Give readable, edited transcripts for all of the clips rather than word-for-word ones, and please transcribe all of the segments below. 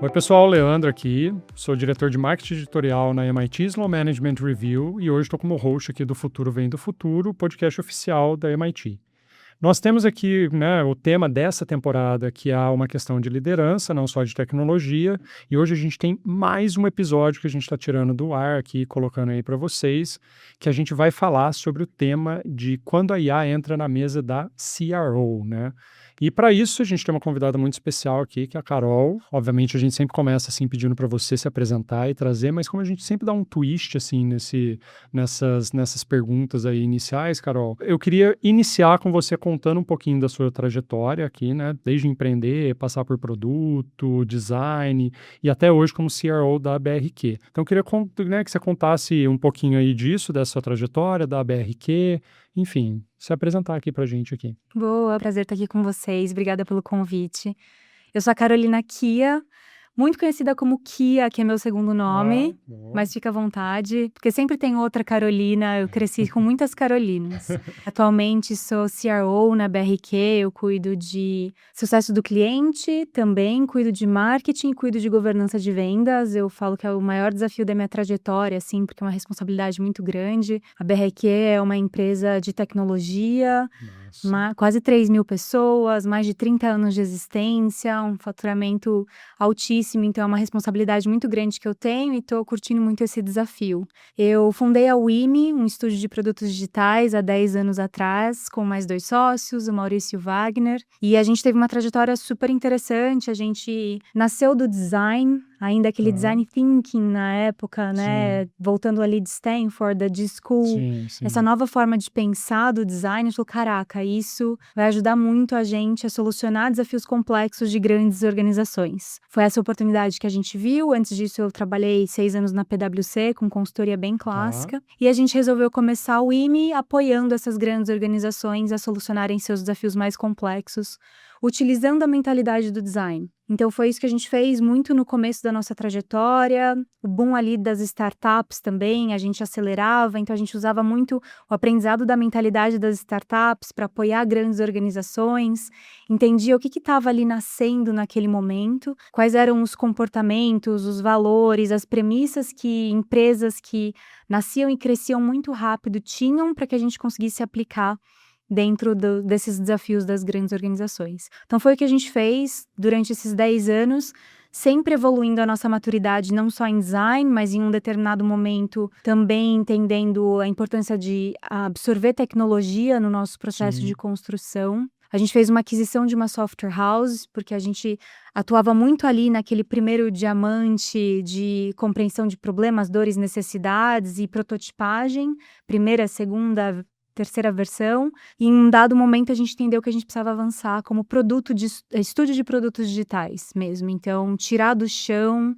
Oi pessoal, Leandro aqui, sou diretor de marketing editorial na MIT Sloan Management Review e hoje estou como host aqui do Futuro Vem do Futuro, podcast oficial da MIT. Nós temos aqui o tema dessa temporada, que é uma questão de liderança, não só de tecnologia, e hoje a gente tem mais um episódio que a gente está tirando do ar aqui, colocando aí para vocês, que a gente vai falar sobre o tema de quando a IA entra na mesa da CRO, né? E para isso a gente tem uma convidada muito especial aqui, que é a Carol. Obviamente a gente sempre começa assim pedindo para você se apresentar e trazer, mas como a gente sempre dá um twist assim nessas perguntas aí iniciais, Carol, eu queria iniciar com você contando um pouquinho da sua trajetória aqui, né? Desde empreender, passar por produto, design e até hoje como CRO da BRQ. Então eu queria que você contasse um pouquinho aí disso, dessa sua trajetória, da BRQ, enfim, se apresentar aqui pra gente aqui. Boa, prazer estar aqui com vocês, obrigada pelo convite. Eu sou a Carolina Kia, muito conhecida como Kia, que é meu segundo nome, mas fica à vontade, porque sempre tem outra Carolina, eu cresci com muitas Carolinas. Atualmente sou CRO na BRQ, eu cuido de sucesso do cliente, também cuido de marketing, cuido de governança de vendas, eu falo que é o maior desafio da minha trajetória, assim, porque é uma responsabilidade muito grande. A BRQ é uma empresa de tecnologia, quase 3.000 pessoas, mais de 30 anos de existência, um faturamento altíssimo, então é uma responsabilidade muito grande que eu tenho e estou curtindo muito esse desafio. Eu fundei a WIMI, um estúdio de produtos digitais, há 10 anos atrás, com mais 2 sócios, o Maurício e o Wagner, e a gente teve uma trajetória super interessante, a gente nasceu do design, ainda aquele design thinking na época, né, voltando ali de Stanford, da D-School, essa nova forma de pensar do design, eu falei, caraca, isso vai ajudar muito a gente a solucionar desafios complexos de grandes organizações. Foi essa oportunidade que a gente viu. Antes disso, eu trabalhei 6 anos na PwC, com consultoria bem clássica. E a gente resolveu começar o IME apoiando essas grandes organizações a solucionarem seus desafios mais complexos, utilizando a mentalidade do design. Então foi isso que a gente fez muito no começo da nossa trajetória, o boom ali das startups também, a gente acelerava, então a gente usava muito o aprendizado da mentalidade das startups para apoiar grandes organizações, entendia o que estava ali nascendo naquele momento, quais eram os comportamentos, os valores, as premissas que empresas que nasciam e cresciam muito rápido tinham para que a gente conseguisse aplicar dentro desses desafios das grandes organizações. Então foi o que a gente fez durante esses 10 anos, sempre evoluindo a nossa maturidade, não só em design, mas em um determinado momento também entendendo a importância de absorver tecnologia no nosso processo de construção. A gente fez uma aquisição de uma software house, porque a gente atuava muito ali naquele primeiro diamante de compreensão de problemas, dores, necessidades e prototipagem, primeira, segunda, terceira versão, e em um dado momento a gente entendeu que a gente precisava avançar como estúdio de produtos digitais mesmo, então tirar do chão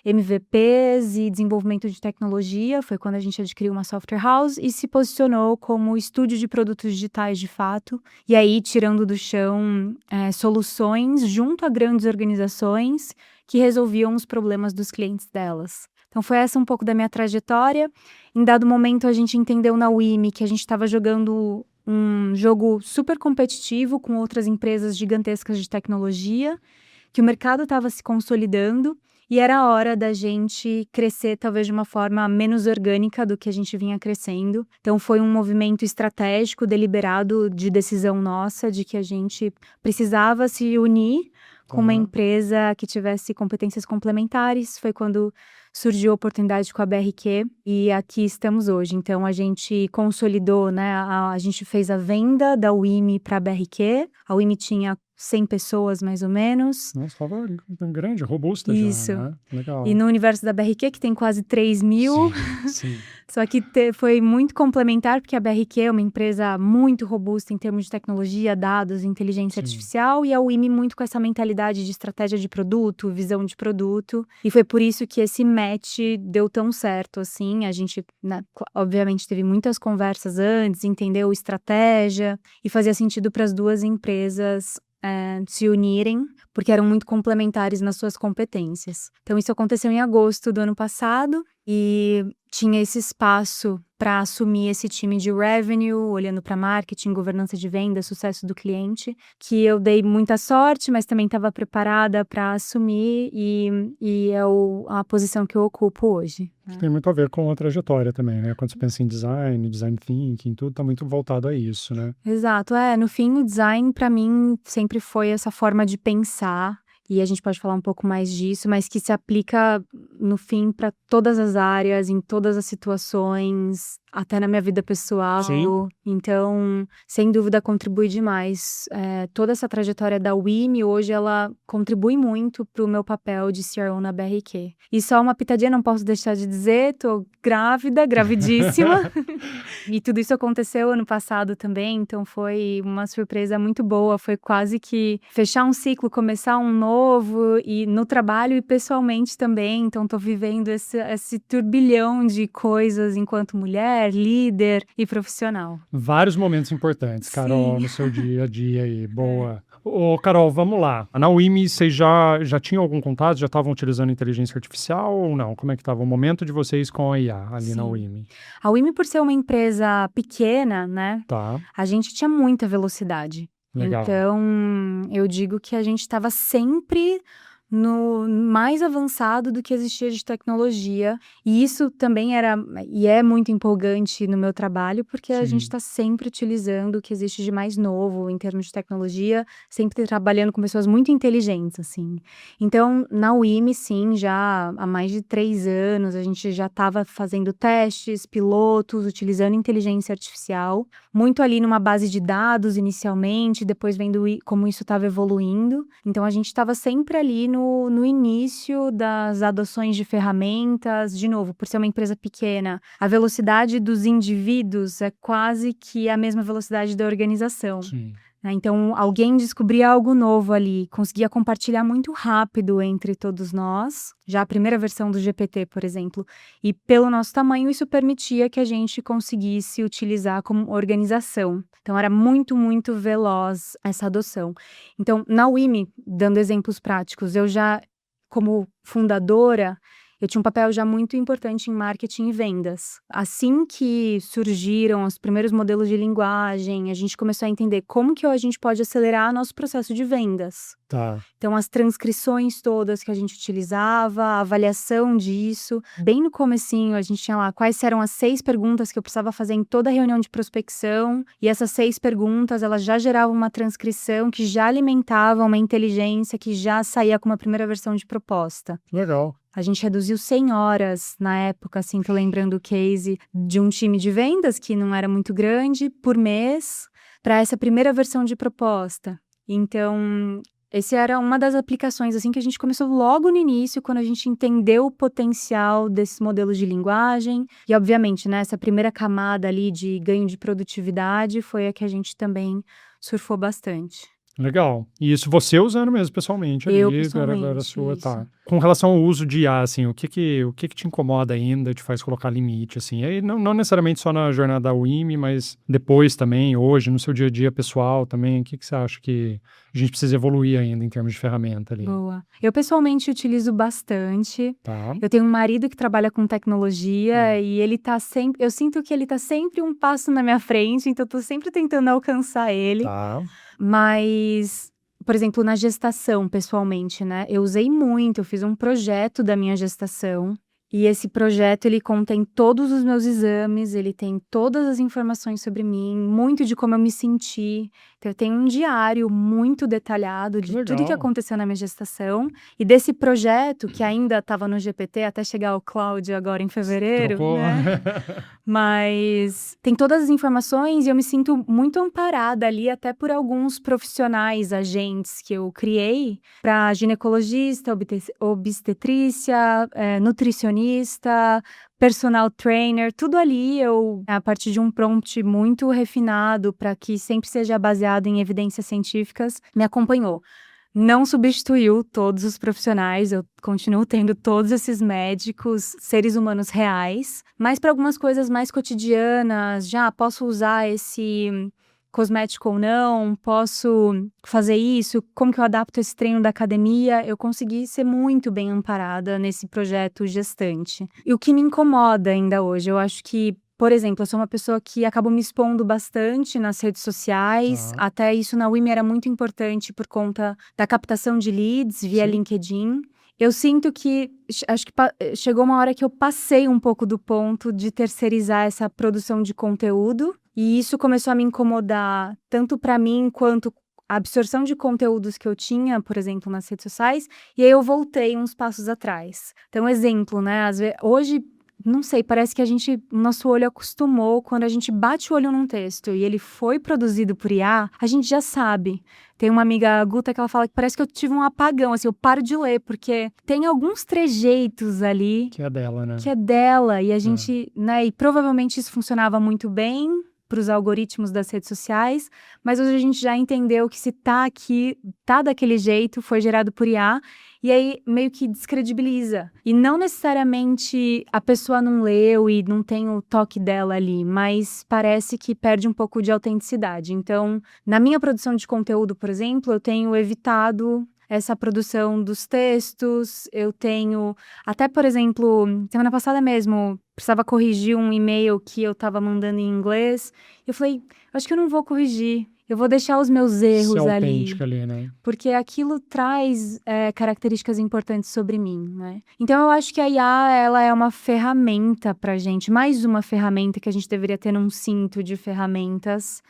MVPs e desenvolvimento de tecnologia, foi quando a gente adquiriu uma software house e se posicionou como estúdio de produtos digitais de fato, e aí tirando do chão soluções junto a grandes organizações que resolviam os problemas dos clientes delas. Então foi essa um pouco da minha trajetória. Em dado momento a gente entendeu na WIMI que a gente estava jogando um jogo super competitivo com outras empresas gigantescas de tecnologia, que o mercado estava se consolidando e era a hora da gente crescer talvez de uma forma menos orgânica do que a gente vinha crescendo. Então foi um movimento estratégico, deliberado, de decisão nossa, de que a gente precisava se unir com uma empresa que tivesse competências complementares. Foi quando surgiu a oportunidade com a BRQ e aqui estamos hoje. Então a gente consolidou, né? A gente fez a venda da WIMI para a BRQ. A WIMI tinha 100 pessoas, mais ou menos. Nossa, estava grande, robusta Isso. já, né? Legal. E no universo da BRQ, que tem quase 3.000, sim. Só que foi muito complementar, porque a BRQ é uma empresa muito robusta em termos de tecnologia, dados, inteligência artificial, e a WIMI muito com essa mentalidade de estratégia de produto, visão de produto, e foi por isso que esse match deu tão certo, assim. A gente, obviamente, teve muitas conversas antes, entendeu estratégia, e fazia sentido para as duas empresas se unirem, porque eram muito complementares nas suas competências. Então isso aconteceu em agosto do ano passado, e tinha esse espaço para assumir esse time de revenue, olhando para marketing, governança de venda, sucesso do cliente, que eu dei muita sorte, mas também estava preparada para assumir e é a posição que eu ocupo hoje. Que tem muito a ver com a trajetória também, né? Quando você pensa em design thinking, tudo tá muito voltado a isso, né? Exato, no fim o design para mim sempre foi essa forma de pensar, e a gente pode falar um pouco mais disso, mas que se aplica no fim para todas as áreas, em todas as situações, até na minha vida pessoal. Sim. Então, sem dúvida, contribui demais. Toda essa trajetória da WIMI, hoje, ela contribui muito para o meu papel de CRO na BRQ. E só uma pitadinha, não posso deixar de dizer, tô grávida, gravidíssima. E tudo isso aconteceu ano passado também, então foi uma surpresa muito boa. Foi quase que fechar um ciclo, começar um novo, e no trabalho e pessoalmente também. Então, tô vivendo esse turbilhão de coisas enquanto mulher, líder e profissional. Vários momentos importantes, Carol, Sim. no seu dia a dia aí. Boa. Ô, Carol, vamos lá. Na WIMI, vocês já tinham algum contato? Já estavam utilizando inteligência artificial ou não? Como é que estava o momento de vocês com a IA ali na Sim. WIMI? A WIMI, por ser uma empresa pequena, né? Tá, A gente tinha muita velocidade. legal. Então, eu digo que a gente estava sempre no mais avançado do que existia de tecnologia. E isso também é muito empolgante no meu trabalho, porque a gente Sim. está sempre utilizando o que existe de mais novo em termos de tecnologia, sempre trabalhando com pessoas muito inteligentes, assim. Então, na WIMI, sim, já há mais de 3 anos, a gente já estava fazendo testes, pilotos, utilizando inteligência artificial, muito ali numa base de dados inicialmente, depois vendo como isso estava evoluindo. Então, a gente estava sempre ali no início das adoções de ferramentas. De novo, por ser uma empresa pequena, a velocidade dos indivíduos é quase que a mesma velocidade da organização. Sim. Então, alguém descobria algo novo ali, conseguia compartilhar muito rápido entre todos nós, já a primeira versão do GPT, por exemplo, e pelo nosso tamanho isso permitia que a gente conseguisse utilizar como organização. Então, era muito, muito veloz essa adoção. Então, na WIMI, dando exemplos práticos, eu já, como fundadora, eu tinha um papel já muito importante em marketing e vendas. Assim que surgiram os primeiros modelos de linguagem, a gente começou a entender como que a gente pode acelerar nosso processo de vendas. Tá. Então, as transcrições todas que a gente utilizava, a avaliação disso. Bem no comecinho, a gente tinha lá quais eram as 6 perguntas que eu precisava fazer em toda reunião de prospecção. E essas 6 perguntas, elas já geravam uma transcrição que já alimentava uma inteligência que já saía com uma primeira versão de proposta. Legal. A gente reduziu 100 horas na época, assim, tô lembrando o case de um time de vendas que não era muito grande, por mês, para essa primeira versão de proposta. Então, essa era uma das aplicações, assim, que a gente começou logo no início, quando a gente entendeu o potencial desses modelos de linguagem. E, obviamente, né, essa primeira camada ali de ganho de produtividade foi a que a gente também surfou bastante. Legal. E isso você usando mesmo pessoalmente ali, Eu, pessoalmente, era sua, isso. tá. Com relação ao uso de IA, assim, o que te incomoda ainda, te faz colocar limite, assim? Aí não necessariamente só na jornada da WIMI, mas depois também, hoje, no seu dia a dia pessoal também, o que você acha que a gente precisa evoluir ainda em termos de ferramenta ali? Boa. Eu, pessoalmente, utilizo bastante. Tá. Eu tenho um marido que trabalha com tecnologia e ele tá sempre... Eu sinto que ele tá sempre um passo na minha frente, então eu tô sempre tentando alcançar ele. Tá. Mas, por exemplo, na gestação, pessoalmente, né? Eu usei muito, eu fiz um projeto da minha gestação. E esse projeto, ele contém todos os meus exames, ele tem todas as informações sobre mim, muito de como eu me senti. Então, eu tenho um diário muito detalhado de tudo que aconteceu na minha gestação. E desse projeto, que ainda estava no GPT, até chegar o Cláudio agora em fevereiro, Trocou. né? Mas tem todas as informações e eu me sinto muito amparada ali, até por alguns profissionais, agentes que eu criei, para ginecologista, obstetrícia, nutricionista, personal trainer, tudo ali a partir de um prompt muito refinado para que sempre seja baseado em evidências científicas, me acompanhou. Não substituiu todos os profissionais, eu continuo tendo todos esses médicos, seres humanos reais, mas para algumas coisas mais cotidianas, já posso usar cosmético ou não, posso fazer isso, como que eu adapto esse treino da academia, eu consegui ser muito bem amparada nesse projeto gestante. E o que me incomoda ainda hoje, eu acho que, por exemplo, eu sou uma pessoa que acabo me expondo bastante nas redes sociais, até isso na Wimi era muito importante por conta da captação de leads via LinkedIn. Eu sinto que, acho que chegou uma hora que eu passei um pouco do ponto de terceirizar essa produção de conteúdo, e isso começou a me incomodar tanto para mim quanto a absorção de conteúdos que eu tinha, por exemplo, nas redes sociais, e aí eu voltei uns passos atrás. Então, exemplo, né, às vezes, hoje, não sei, parece que nosso olho acostumou, quando a gente bate o olho num texto e ele foi produzido por IA, a gente já sabe. Tem uma amiga, a Guta, que ela fala que parece que eu tive um apagão, assim, eu paro de ler, porque tem alguns trejeitos ali... Que é dela, né? Que é dela, e a gente, né, e provavelmente isso funcionava muito bem para os algoritmos das redes sociais, mas hoje a gente já entendeu que se tá aqui, tá daquele jeito, foi gerado por IA, e aí meio que descredibiliza. E não necessariamente a pessoa não leu e não tem o toque dela ali, mas parece que perde um pouco de autenticidade. Então, na minha produção de conteúdo, por exemplo, eu tenho evitado essa produção dos textos, eu tenho... Até, por exemplo, semana passada mesmo, precisava corrigir um e-mail que eu estava mandando em inglês. Eu falei, acho que eu não vou corrigir. Eu vou deixar os meus erros Ser ali. autêntica ali, né? Porque aquilo traz características importantes sobre mim, né? Então, eu acho que a IA, ela é uma ferramenta pra gente. Mais uma ferramenta que a gente deveria ter num cinto de ferramentas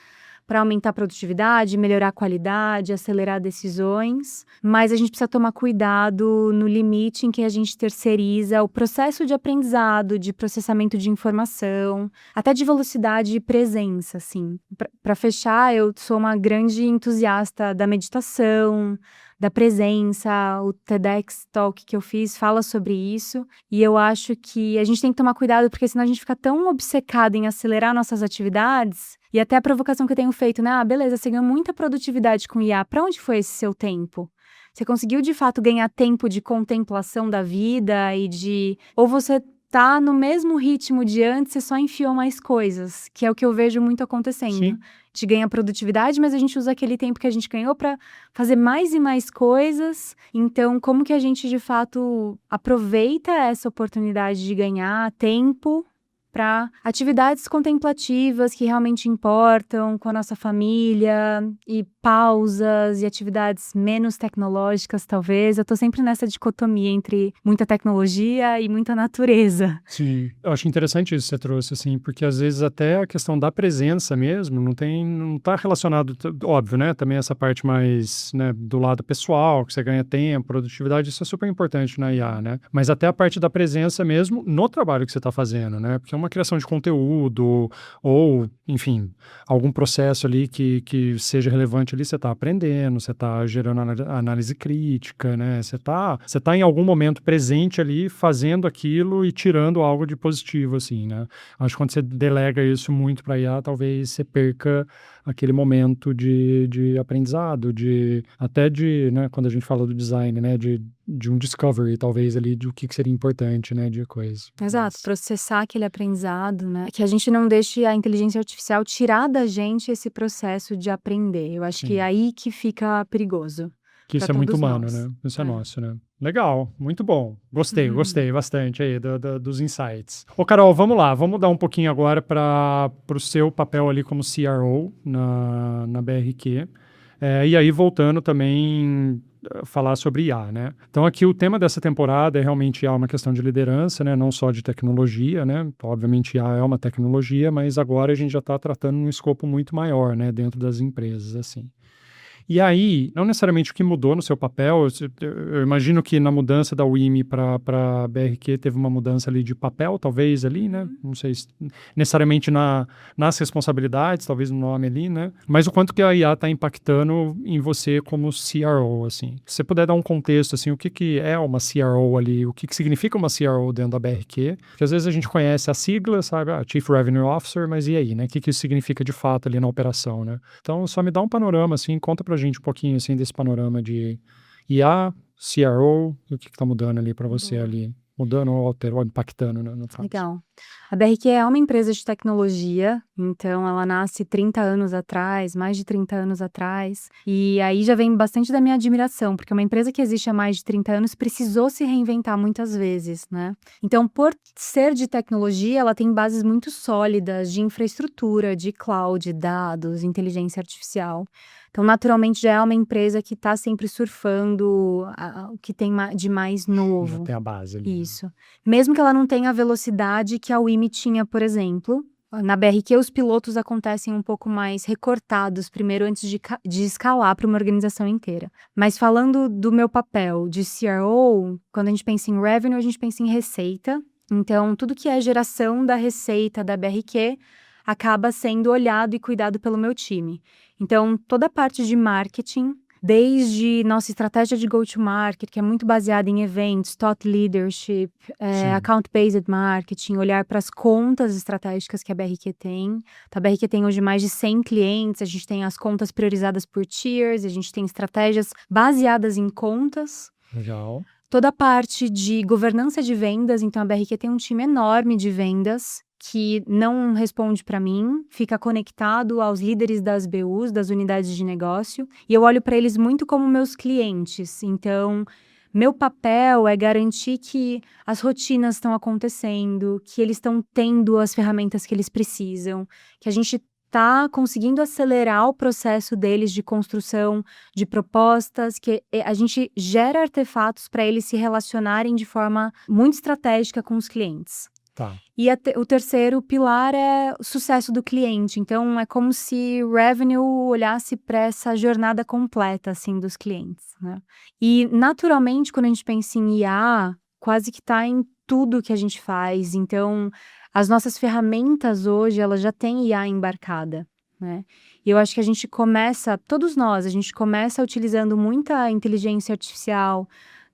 para aumentar a produtividade, melhorar a qualidade, acelerar decisões, mas a gente precisa tomar cuidado no limite em que a gente terceiriza o processo de aprendizado, de processamento de informação, até de velocidade e presença, assim. Para fechar, eu sou uma grande entusiasta da meditação, da presença, o TEDx Talk que eu fiz fala sobre isso, e eu acho que a gente tem que tomar cuidado, porque senão a gente fica tão obcecado em acelerar nossas atividades, e até a provocação que eu tenho feito, né? Ah, beleza, você ganhou muita produtividade com IA, para onde foi esse seu tempo? Você conseguiu, de fato, ganhar tempo de contemplação da vida e de... Ou você tá no mesmo ritmo de antes, você só enfiou mais coisas, que é o que eu vejo muito acontecendo. Sim. A gente ganha produtividade, mas a gente usa aquele tempo que a gente ganhou para fazer mais e mais coisas. Então, como que a gente, de fato, aproveita essa oportunidade de ganhar tempo para atividades contemplativas que realmente importam com a nossa família, e pausas e atividades menos tecnológicas, talvez. Eu tô sempre nessa dicotomia entre muita tecnologia e muita natureza. Sim, eu acho interessante isso que você trouxe, assim, porque às vezes até a questão da presença mesmo não tá relacionado, óbvio, né, também essa parte mais, né, do lado pessoal, que você ganha tempo, produtividade, isso é super importante na IA, né, mas até a parte da presença mesmo no trabalho que você tá fazendo, né, porque é uma criação de conteúdo ou, enfim, algum processo ali que seja relevante ali, você tá aprendendo, você tá gerando análise crítica, né, você tá em algum momento presente ali fazendo aquilo e tirando algo de positivo, assim, né? Acho que quando você delega isso muito para IA, talvez você perca aquele momento de aprendizado, até de, né, quando a gente fala do design, né, de um discovery, talvez, ali, de o que seria importante, né, de coisa. Exato, processar aquele aprendizado, né? Que a gente não deixe a inteligência artificial tirar da gente esse processo de aprender. Eu acho que é aí que fica perigoso. Que isso é muito humano, né? Isso é nosso, né? Legal, muito bom. Gostei bastante aí dos insights. Ô, Carol, vamos lá, vamos mudar um pouquinho agora para o seu papel ali como CRO na BRQ. E aí, voltando também falar sobre IA, né? Então, aqui o tema dessa temporada é realmente IA, uma questão de liderança, né? Não só de tecnologia, né? Obviamente, IA é uma tecnologia, mas agora a gente já está tratando num escopo muito maior, né? Dentro das empresas, assim. E aí, não necessariamente o que mudou no seu papel, eu imagino que na mudança da Wimi para a BRQ teve uma mudança ali de papel, talvez ali, né? Não sei se necessariamente nas responsabilidades, talvez no nome ali, né? Mas o quanto que a IA está impactando em você como CRO, assim. Se você puder dar um contexto, assim, o que é uma CRO ali, o que significa uma CRO dentro da BRQ, porque às vezes a gente conhece a sigla, sabe? Chief Revenue Officer, mas e aí, né? O que isso significa de fato ali na operação, né? Então, só me dá um panorama, assim, conta pra gente um pouquinho, assim, desse panorama de IA, CRO, e o que está mudando ali para você ali, mudando ou alterando, ou impactando, né, no caso. Legal. A BRQ é uma empresa de tecnologia, então ela nasce 30 anos atrás, mais de 30 anos atrás, e aí já vem bastante da minha admiração, porque uma empresa que existe há mais de 30 anos precisou se reinventar muitas vezes, né? Então, por ser de tecnologia, ela tem bases muito sólidas de infraestrutura, de cloud, dados, inteligência artificial. Então, naturalmente, já é uma empresa que está sempre surfando o que tem de mais novo. Já tem a base ali. Isso. Mesmo que ela não tenha a velocidade que a WIMI tinha, por exemplo. Na BRQ, os pilotos acontecem um pouco mais recortados primeiro antes de escalar para uma organização inteira. Mas falando do meu papel de CRO, quando a gente pensa em revenue, a gente pensa em receita. Então, tudo que é geração da receita da BRQ acaba sendo olhado e cuidado pelo meu time. Então, toda a parte de marketing, desde nossa estratégia de go-to-market, que é muito baseada em eventos, thought leadership, account-based marketing, olhar para as contas estratégicas que a BRQ tem. Então, a BRQ tem hoje mais de 100 clientes, a gente tem as contas priorizadas por tiers, a gente tem estratégias baseadas em contas. Legal. Toda a parte de governança de vendas, então a BRQ tem um time enorme de vendas, que não responde para mim, fica conectado aos líderes das BUs, das unidades de negócio, e eu olho para eles muito como meus clientes. Então, meu papel é garantir que as rotinas estão acontecendo, que eles estão tendo as ferramentas que eles precisam, que a gente está conseguindo acelerar o processo deles de construção de propostas, que a gente gera artefatos para eles se relacionarem de forma muito estratégica com os clientes. Tá. E o terceiro pilar é o sucesso do cliente. Então, é como se o revenue olhasse para essa jornada completa, assim, dos clientes, né? E, naturalmente, quando a gente pensa em IA, quase que está em tudo que a gente faz. Então, as nossas ferramentas hoje, elas já têm IA embarcada, né? E eu acho que a gente começa, todos nós, a gente começa utilizando muita inteligência artificial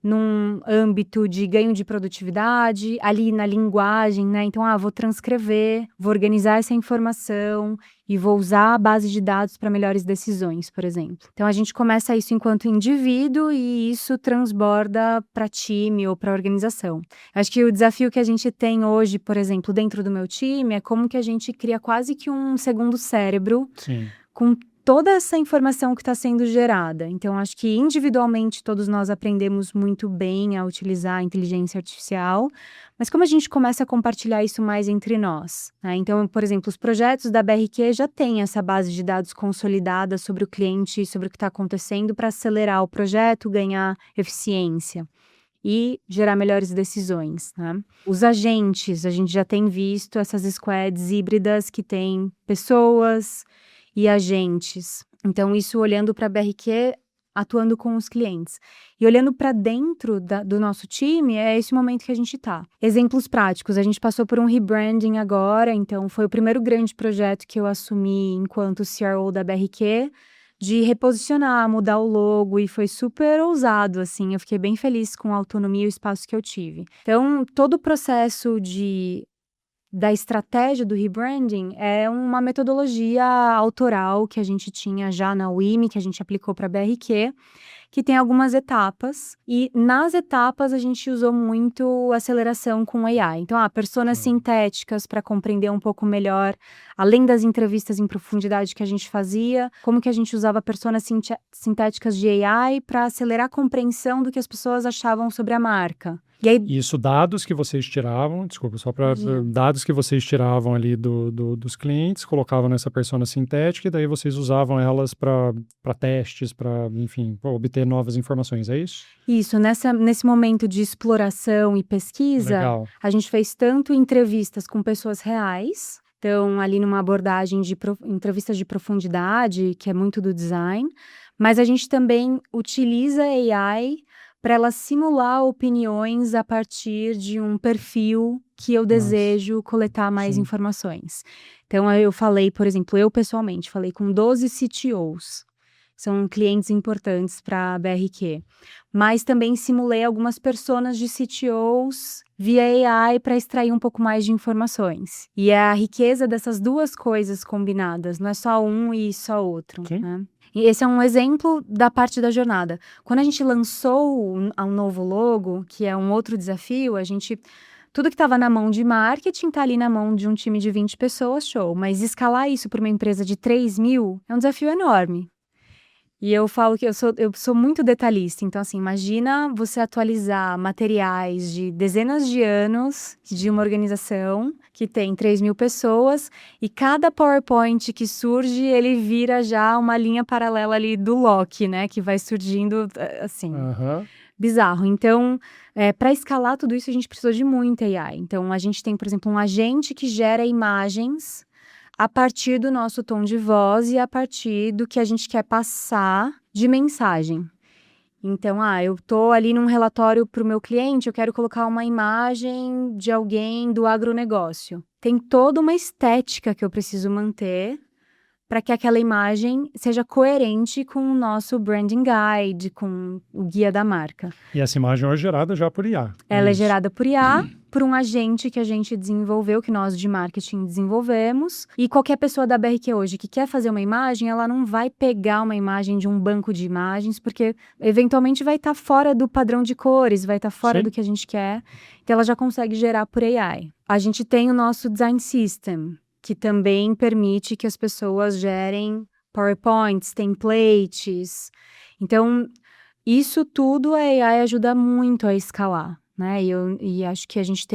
num âmbito de ganho de produtividade, ali na linguagem, né? Então, vou transcrever, vou organizar essa informação e vou usar a base de dados para melhores decisões, por exemplo. Então, a gente começa isso enquanto indivíduo e isso transborda para time ou para organização. Acho que o desafio que a gente tem hoje, por exemplo, dentro do meu time, é como que a gente cria quase que um segundo cérebro. Sim. Com toda essa informação que está sendo gerada. Então, acho que individualmente todos nós aprendemos muito bem a utilizar a inteligência artificial, mas como a gente começa a compartilhar isso mais entre nós, né? Então, por exemplo, os projetos da BRQ já têm essa base de dados consolidada sobre o cliente e sobre o que está acontecendo para acelerar o projeto, ganhar eficiência e gerar melhores decisões, né? Os agentes, a gente já tem visto essas squads híbridas que têm pessoas e agentes. Então, isso olhando para a BRQ, atuando com os clientes. E olhando para dentro do nosso time, é esse momento que a gente está. Exemplos práticos, a gente passou por um rebranding agora, então foi o primeiro grande projeto que eu assumi enquanto CRO da BRQ, de reposicionar, mudar o logo, e foi super ousado, assim, eu fiquei bem feliz com a autonomia e o espaço que eu tive. Então, todo o processo da estratégia do rebranding é uma metodologia autoral que a gente tinha já na WIMI, que a gente aplicou para a BRQ, que tem algumas etapas, e nas etapas a gente usou muito aceleração com AI. Então, personas sintéticas para compreender um pouco melhor, além das entrevistas em profundidade que a gente fazia, como que a gente usava personas sintéticas de AI para acelerar a compreensão do que as pessoas achavam sobre a marca. E aí, isso, dados que vocês tiravam, desculpa, só para dados que vocês tiravam ali dos clientes, colocavam nessa persona sintética e daí vocês usavam elas para testes, para, enfim, pra obter novas informações, é isso? Isso, nesse momento de exploração e pesquisa, Legal. A gente fez tanto entrevistas com pessoas reais, então ali numa abordagem de entrevistas de profundidade, que é muito do design, mas a gente também utiliza AI para ela simular opiniões a partir de um perfil que eu desejo coletar mais informações. Então, eu falei, por exemplo, eu pessoalmente falei com 12 CTOs, são clientes importantes para a BRQ, mas também simulei algumas personas de CTOs via AI para extrair um pouco mais de informações. E é a riqueza dessas duas coisas combinadas, não é só um e só outro, né? E esse é um exemplo da parte da jornada. Quando a gente lançou um novo logo, que é um outro desafio, a gente tudo que estava na mão de marketing está ali na mão de um time de 20 pessoas, show. Mas escalar isso para uma empresa de 3.000 é um desafio enorme. E eu falo que eu sou muito detalhista. Então, assim, imagina você atualizar materiais de dezenas de anos de uma organização que tem 3.000 pessoas e cada PowerPoint que surge, ele vira já uma linha paralela ali do Loki, né? Que vai surgindo, assim, bizarro. Então, para escalar tudo isso, a gente precisou de muita AI. Então, a gente tem, por exemplo, um agente que gera imagens a partir do nosso tom de voz e a partir do que a gente quer passar de mensagem. Então, eu tô ali num relatório para o meu cliente, eu quero colocar uma imagem de alguém do agronegócio. Tem toda uma estética que eu preciso manter para que aquela imagem seja coerente com o nosso branding guide, com o guia da marca. E essa imagem é gerada já por IA. Ela é gerada por IA, por um agente que a gente desenvolveu, que nós de marketing desenvolvemos. E qualquer pessoa da BRQ hoje que quer fazer uma imagem, ela não vai pegar uma imagem de um banco de imagens, porque eventualmente vai estar fora do padrão de cores, vai estar fora do que a gente quer. Então ela já consegue gerar por AI. A gente tem o nosso design system, que também permite que as pessoas gerem PowerPoints, templates. Então, isso tudo a AI ajuda muito a escalar, né? E acho que a gente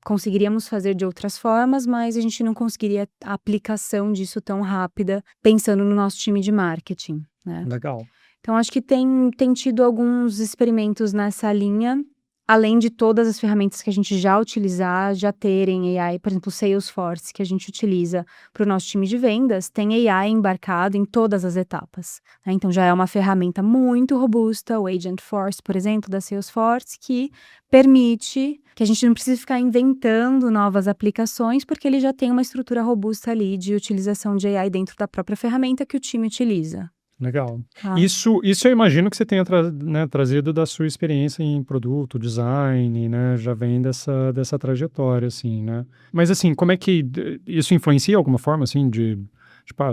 conseguiríamos fazer de outras formas, mas a gente não conseguiria a aplicação disso tão rápida, pensando no nosso time de marketing, né? Legal. Então, acho que tem tido alguns experimentos nessa linha, além de todas as ferramentas que a gente já terem AI, por exemplo, o Salesforce, que a gente utiliza para o nosso time de vendas, tem AI embarcado em todas as etapas, né? Então, já é uma ferramenta muito robusta, o Agentforce, por exemplo, da Salesforce, que permite que a gente não precise ficar inventando novas aplicações, porque ele já tem uma estrutura robusta ali de utilização de AI dentro da própria ferramenta que o time utiliza. Legal. Isso eu imagino que você tenha trazido da sua experiência em produto, design, né? Já vem dessa trajetória, assim, né? Mas, assim, como é que isso influencia de alguma forma, assim,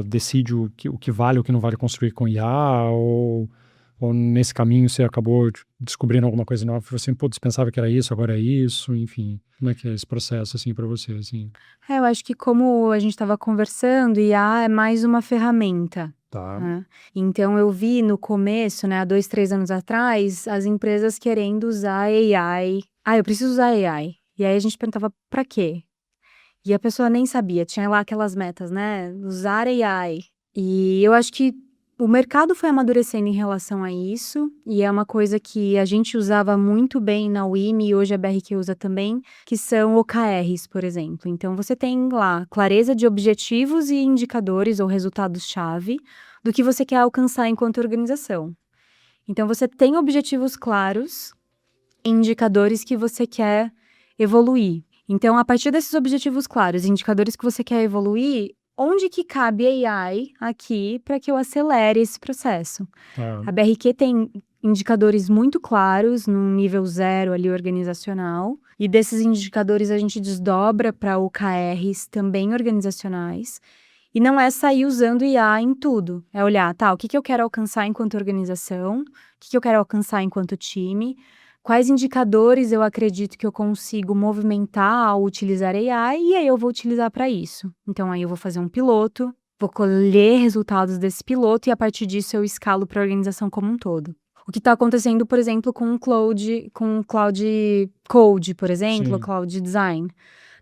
decide o que vale, o que não vale construir com IA, ou nesse caminho você acabou descobrindo alguma coisa nova, você, pensava que era isso, agora é isso, enfim. Como é que é esse processo, assim, para você, assim? Eu acho que como a gente estava conversando, IA é mais uma ferramenta. Tá. Né? Então, eu vi no começo, né, há 2, 3 anos atrás, as empresas querendo usar AI. Eu preciso usar AI. E aí a gente perguntava, pra quê? E a pessoa nem sabia, tinha lá aquelas metas, né? Usar AI. E eu acho que o mercado foi amadurecendo em relação a isso, e é uma coisa que a gente usava muito bem na WIM, e hoje a BRQ usa também, que são OKRs, por exemplo. Então, você tem lá clareza de objetivos e indicadores ou resultados-chave do que você quer alcançar enquanto organização. Então, você tem objetivos claros, indicadores que você quer evoluir. Então, a partir desses objetivos claros, indicadores que você quer evoluir, onde que cabe AI aqui para que eu acelere esse processo? A BRQ tem indicadores muito claros, num nível 0 ali organizacional, e desses indicadores a gente desdobra para OKRs também organizacionais, e não é sair usando IA em tudo, é olhar, o que eu quero alcançar enquanto organização, o que eu quero alcançar enquanto time, quais indicadores eu acredito que eu consigo movimentar ao utilizar AI, e aí eu vou utilizar para isso. Então, aí eu vou fazer um piloto, vou colher resultados desse piloto e a partir disso eu escalo para a organização como um todo. O que está acontecendo, por exemplo, com o Cloud Code, por exemplo, Cloud Design.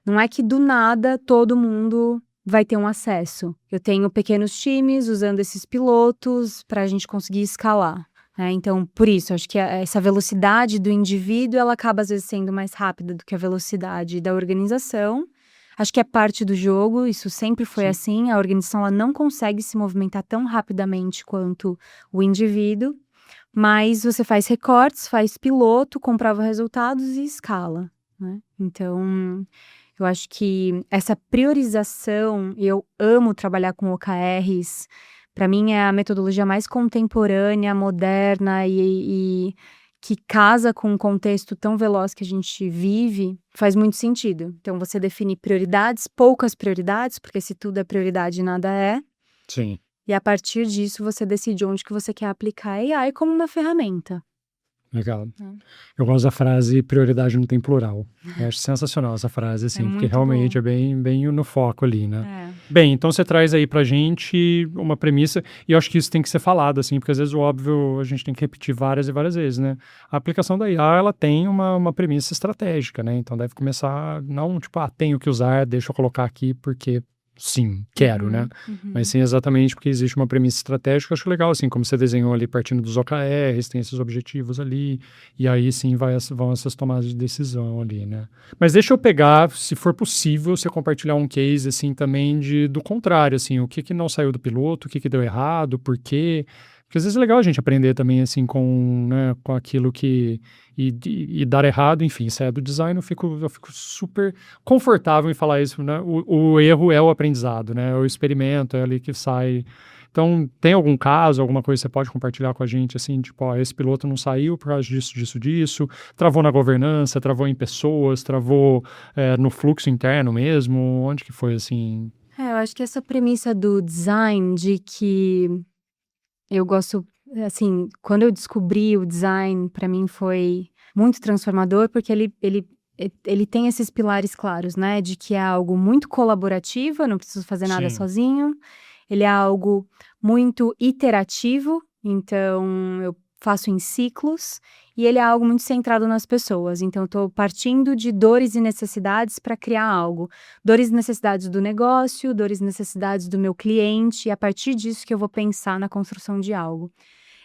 Não é que do nada todo mundo vai ter um acesso. Eu tenho pequenos times usando esses pilotos para a gente conseguir escalar. Então, por isso, acho que essa velocidade do indivíduo, ela acaba às vezes sendo mais rápida do que a velocidade da organização. Acho que é parte do jogo, isso sempre foi assim. A organização ela não consegue se movimentar tão rapidamente quanto o indivíduo, mas você faz recortes, faz piloto, comprova resultados e escala, né? Então, eu acho que essa priorização, eu amo trabalhar com OKRs. Para mim, é a metodologia mais contemporânea, moderna e que casa com um contexto tão veloz que a gente vive, faz muito sentido. Então, você define prioridades, poucas prioridades, porque se tudo é prioridade, nada é. Sim. E a partir disso, você decide onde que você quer aplicar a AI como uma ferramenta. Legal. Eu gosto da frase prioridade não tem plural. Eu acho sensacional essa frase, assim, porque muito realmente bom. é bem no foco ali, né? Bem, então você traz aí pra gente uma premissa, e eu acho que isso tem que ser falado, assim, porque às vezes o óbvio a gente tem que repetir várias e várias vezes, né? A aplicação da IA, ela tem uma premissa estratégica, né? Então deve começar, não tipo, tenho que usar, deixa eu colocar aqui porque sim, quero, né? Mas sim, exatamente porque existe uma premissa estratégica. Eu acho legal, assim, como você desenhou ali partindo dos OKRs, tem esses objetivos ali, e aí sim vão essas tomadas de decisão ali, né? Mas deixa eu pegar, se for possível, você compartilhar um case, assim, também do contrário, assim, o que não saiu do piloto, o que deu errado, por quê? Porque às vezes é legal a gente aprender também, assim, né, com aquilo que... E dar errado, enfim, se é do design, eu fico super confortável em falar isso, né? O erro é o aprendizado, né? O experimento é ali que sai. Então, tem algum caso, alguma coisa que você pode compartilhar com a gente, assim, tipo, esse piloto não saiu por causa disso, travou na governança, travou em pessoas, travou no fluxo interno mesmo, onde que foi, assim? Eu acho que essa premissa do design, de que eu gosto, assim, quando eu descobri o design, para mim foi muito transformador, porque ele tem esses pilares claros, né? De que é algo muito colaborativo, eu não preciso fazer nada Sim. sozinho. Ele é algo muito iterativo, então eu faço em ciclos. E ele é algo muito centrado nas pessoas. Então, eu estou partindo de dores e necessidades para criar algo. Dores e necessidades do negócio, dores e necessidades do meu cliente, e a partir disso que eu vou pensar na construção de algo.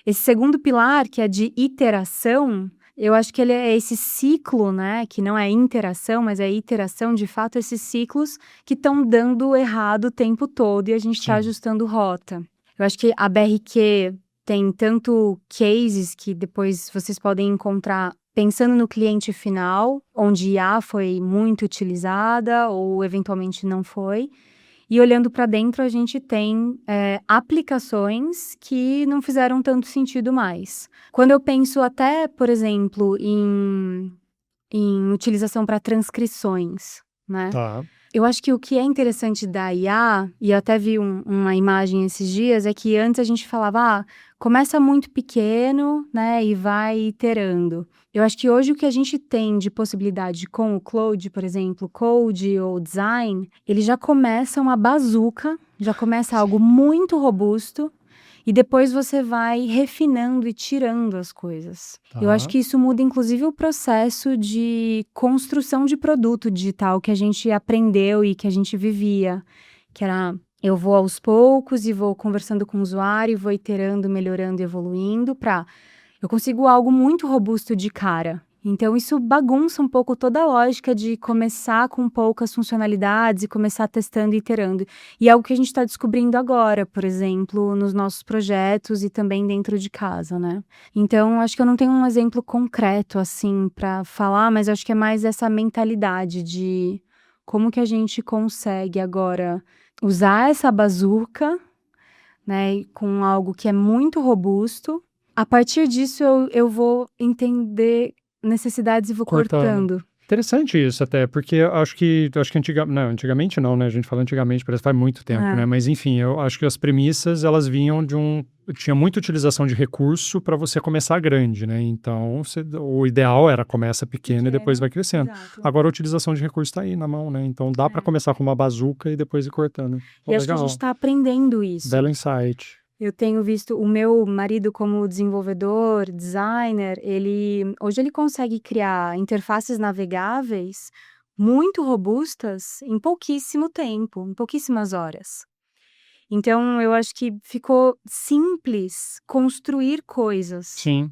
Esse segundo pilar, que é de iteração, eu acho que ele é esse ciclo, né, que não é interação, mas é iteração, de fato, esses ciclos que estão dando errado o tempo todo e a gente está ajustando rota. Eu acho que a BRQ tem tanto cases que depois vocês podem encontrar pensando no cliente final, onde IA foi muito utilizada ou eventualmente não foi. E olhando para dentro, a gente tem aplicações que não fizeram tanto sentido mais. Quando eu penso até, por exemplo, em utilização para transcrições, né? Tá. Eu acho que o que é interessante da IA, e eu até vi uma imagem esses dias, é que antes a gente falava, começa muito pequeno, né, e vai iterando. Eu acho que hoje o que a gente tem de possibilidade com o Claude, por exemplo, Code ou Design, ele já começa uma bazuca, já começa algo muito robusto, e depois você vai refinando e tirando as coisas. Eu acho que isso muda, inclusive, o processo de construção de produto digital que a gente aprendeu e que a gente vivia. Que era, eu vou aos poucos e vou conversando com o usuário, vou iterando, melhorando e evoluindo eu consigo algo muito robusto de cara. Então, isso bagunça um pouco toda a lógica de começar com poucas funcionalidades e começar testando e iterando. E é algo que a gente está descobrindo agora, por exemplo, nos nossos projetos e também dentro de casa, né? Então, acho que eu não tenho um exemplo concreto, assim, para falar, mas acho que é mais essa mentalidade de como que a gente consegue agora usar essa bazuca, né, com algo que é muito robusto. A partir disso, eu vou entender necessidades e vou cortando. Interessante isso até, porque eu acho que antigamente não, né? A gente fala antigamente, parece que faz muito tempo, né? Mas enfim, eu acho que as premissas, elas vinham tinha muita utilização de recurso para você começar grande, né? Então, o ideal era começa pequeno e depois vai crescendo. Exato. Agora a utilização de recurso está aí na mão, né? Então dá para começar com uma bazuca e depois ir cortando. E acho que a gente está aprendendo isso. Belo insight. Eu tenho visto o meu marido como desenvolvedor, designer, hoje ele consegue criar interfaces navegáveis muito robustas em pouquíssimo tempo, em pouquíssimas horas. Então, eu acho que ficou simples construir coisas. Sim.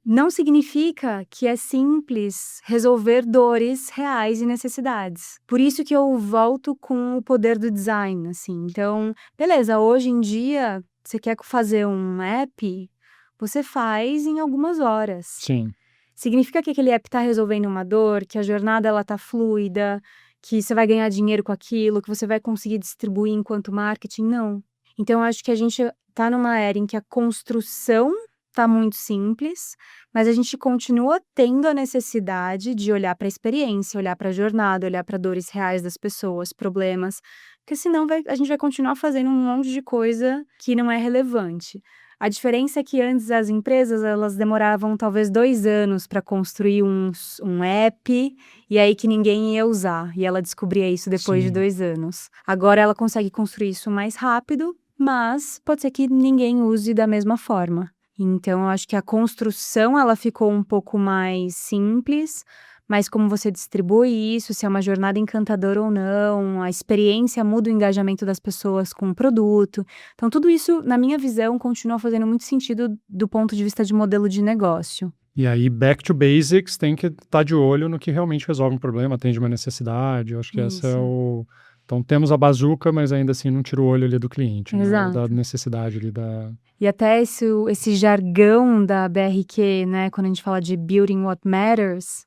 Não significa que é simples resolver dores reais e necessidades. Por isso que eu volto com o poder do design, assim. Então, beleza, hoje em dia, você quer fazer um app, você faz em algumas horas. Sim. Significa que aquele app está resolvendo uma dor, que a jornada ela tá fluida, que você vai ganhar dinheiro com aquilo, que você vai conseguir distribuir enquanto marketing? Não. Então, eu acho que a gente está numa era em que a construção tá muito simples, mas a gente continua tendo a necessidade de olhar para a experiência, olhar para a jornada, olhar para dores reais das pessoas, problemas, porque senão a gente vai continuar fazendo um monte de coisa que não é relevante. A diferença é que antes as empresas, elas demoravam talvez 2 anos para construir um app, e aí que ninguém ia usar, e ela descobria isso depois de Sim. 2 anos. Agora ela consegue construir isso mais rápido, mas pode ser que ninguém use da mesma forma. Então eu acho que a construção, ela ficou um pouco mais simples, mas como você distribui isso, se é uma jornada encantadora ou não, a experiência muda o engajamento das pessoas com o produto. Então tudo isso, na minha visão, continua fazendo muito sentido do ponto de vista de modelo de negócio. E aí, back to basics, tem que estar de olho no que realmente resolve um problema, atende uma necessidade. Eu acho que essa é Isso. o... Então, temos a bazuca, mas ainda assim não tira o olho ali do cliente, né? Ou da Exato. necessidade ali da... E até esse jargão da BRQ, né, quando a gente fala de building what matters,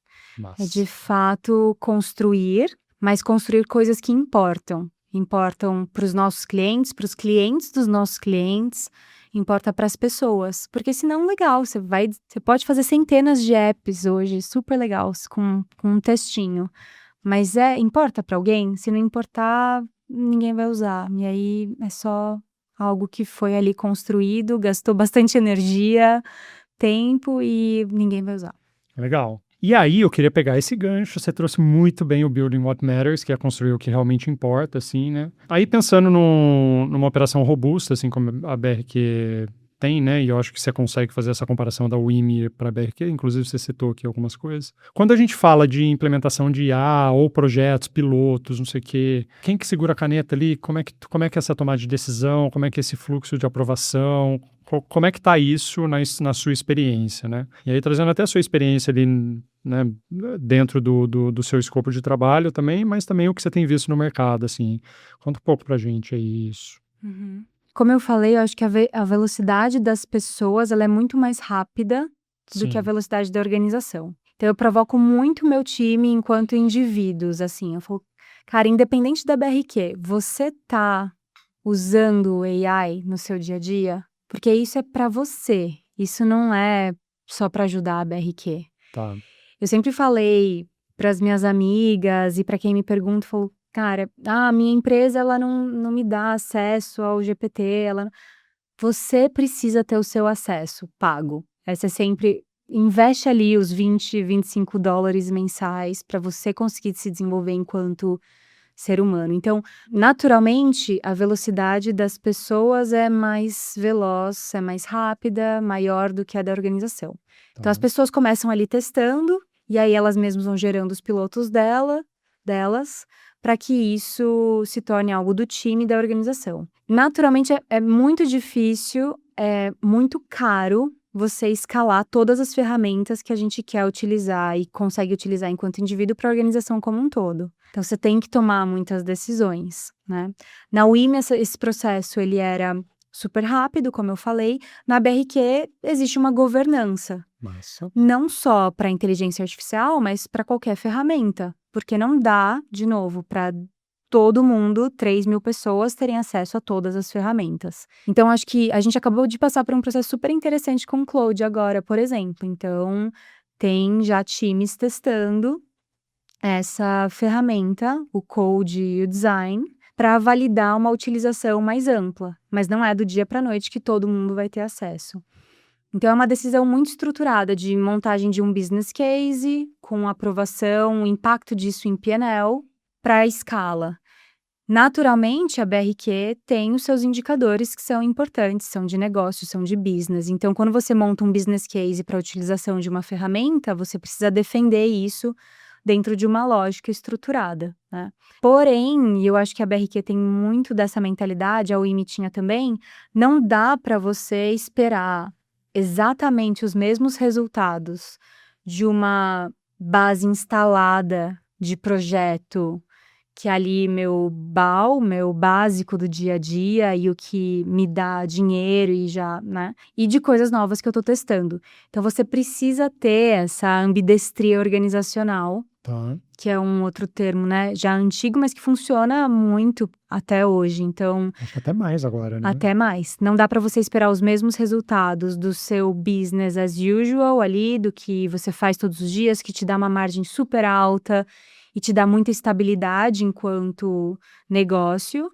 é de Mas, fato construir, mas construir coisas que importam. Importam para os nossos clientes, para os clientes dos nossos clientes, importa para as pessoas. Porque senão, legal, você pode fazer centenas de apps hoje, super legais, com um textinho. Mas importa para alguém? Se não importar, ninguém vai usar. E aí é só algo que foi ali construído, gastou bastante energia, tempo e ninguém vai usar. legal. E aí, eu queria pegar esse gancho, você trouxe muito bem o Building What Matters, que é construir o que realmente importa, assim, né? Aí, pensando numa operação robusta, assim, como a BRQ tem, né? E eu acho que você consegue fazer essa comparação da WIMI para a BRQ, inclusive você citou aqui algumas coisas. Quando a gente fala de implementação de IA ou projetos, pilotos, não sei o quê, quem que segura a caneta ali? Como é que é essa tomada de decisão? Como é que é esse fluxo de aprovação? Como é que está isso na sua experiência, né? E aí, trazendo até a sua experiência ali, né, dentro do seu escopo de trabalho também, mas também o que você tem visto no mercado, assim. Conta um pouco pra gente aí isso. Uhum. Como eu falei, eu acho que a velocidade das pessoas, ela é muito mais rápida do que a Sim, velocidade da organização. Então eu provoco muito meu time enquanto indivíduos, assim, eu falo, cara, independente da BRQ, você tá usando o AI no seu dia a dia? Porque isso é para você, isso não é só para ajudar a BRQ. tá. Eu sempre falei para as minhas amigas e para quem me pergunta, falo, cara, minha empresa ela não me dá acesso ao GPT, você precisa ter o seu acesso pago. Você sempre investe ali os 20, $25 mensais para você conseguir se desenvolver enquanto ser humano. Então, naturalmente, a velocidade das pessoas é mais veloz, é mais rápida, maior do que a da organização. Então, as Tá. pessoas começam ali testando, e aí elas mesmas vão gerando os pilotos delas, para que isso se torne algo do time e da organização. Naturalmente, é muito difícil, é muito caro você escalar todas as ferramentas que a gente quer utilizar e consegue utilizar enquanto indivíduo para a organização como um todo. Então, você tem que tomar muitas decisões, né? Na WIM, esse processo, ele era super rápido, como eu falei. Na BRQ, existe uma governança. Massa. Não só para inteligência artificial, mas para qualquer ferramenta. Porque não dá, de novo, para todo mundo, 3.000 pessoas, terem acesso a todas as ferramentas. Então, acho que a gente acabou de passar por um processo super interessante com o Claude agora, por exemplo. Então, tem já times testando essa ferramenta, o code e o design, para validar uma utilização mais ampla. Mas não é do dia para a noite que todo mundo vai ter acesso. Então, é uma decisão muito estruturada de montagem de um business case, com aprovação, o impacto disso em P&L, para a escala. Naturalmente, a BRQ tem os seus indicadores que são importantes, são de negócio, são de business. Então, quando você monta um business case para a utilização de uma ferramenta, você precisa defender isso dentro de uma lógica estruturada, né? Porém, e eu acho que a BRQ tem muito dessa mentalidade, a WIMI tinha também, não dá para você esperar exatamente os mesmos resultados de uma base instalada de projeto, que é ali meu básico do dia a dia e o que me dá dinheiro e já, né? E de coisas novas que eu tô testando. Então, você precisa ter essa ambidestria organizacional, Tá. que é um outro termo, né? Já antigo, mas que funciona muito até hoje. Então, Acho que até mais agora, né? até mais. Não dá para você esperar os mesmos resultados do seu business as usual ali, do que você faz todos os dias, que te dá uma margem super alta e te dá muita estabilidade enquanto negócio,